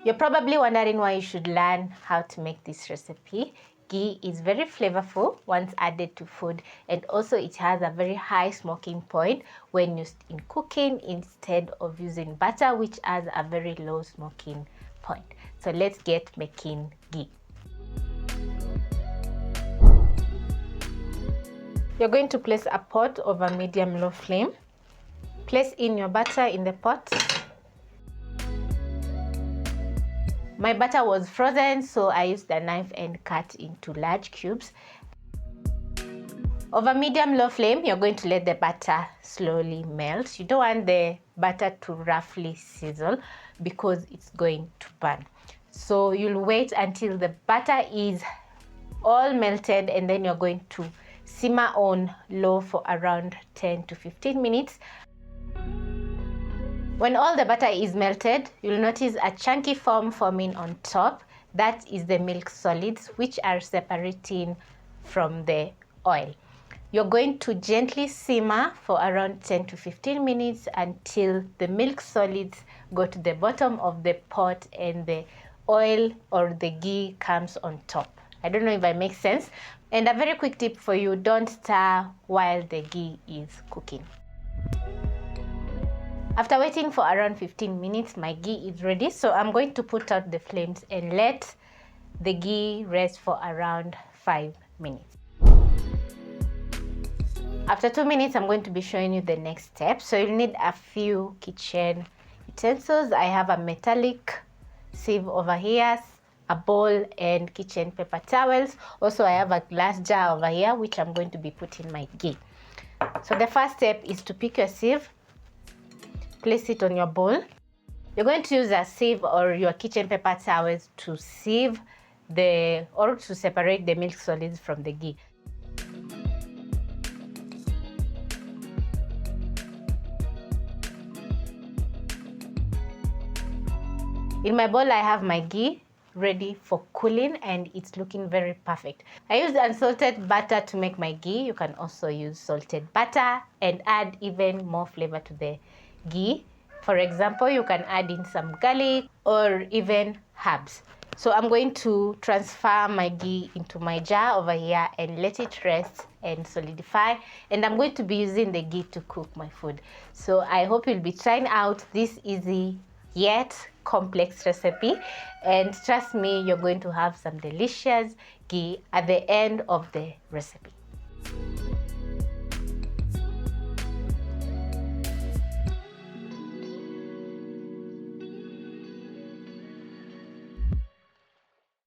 You're probably wondering why you should learn how to make this recipe. Ghee is very flavorful once added to food, and also it has a very high smoking point when used in cooking instead of using butter, which has a very low smoking point. So let's get making ghee. You're going to place a pot over medium-low flame. Place in your butter in the pot. My butter was frozen, so I used a knife and cut into large cubes. Over medium-low flame, you're going to let the butter slowly melt. You don't want the butter to roughly sizzle because it's going to burn. So you'll wait until the butter is all melted, and then you're going to simmer on low for around 10 to 15 minutes. When all the butter is melted, you'll notice a chunky foam forming on top. That is the milk solids, which are separating from the oil. You're going to gently simmer for around 10 to 15 minutes until the milk solids go to the bottom of the pot and the oil or the ghee comes on top. I don't know if I make sense. And a very quick tip for you, don't stir while the ghee is cooking. After waiting for around 15 minutes, my ghee is ready. So I'm going to put out the flames and let the ghee rest for around 5 minutes. After 2 minutes, I'm going to be showing you the next step. So you'll need a few kitchen utensils. I have a metallic sieve over here, a bowl, and kitchen paper towels. Also, I have a glass jar over here, which I'm going to be putting my ghee. So the first step is to pick your sieve, place it on your bowl. You're going to use a sieve or your kitchen paper towels to sieve or to separate the milk solids from the ghee. In my bowl, I have my ghee ready for cooling, and it's looking very perfect. I used unsalted butter to make my ghee. You can also use salted butter and add even more flavor to the ghee. For example, you can add in some garlic or even herbs. So I'm going to transfer my ghee into my jar over here and let it rest and solidify. And I'm going to be using the ghee to cook my food. So I hope you'll be trying out this easy yet complex recipe, and trust me, you're going to have some delicious ghee at the end of the recipe.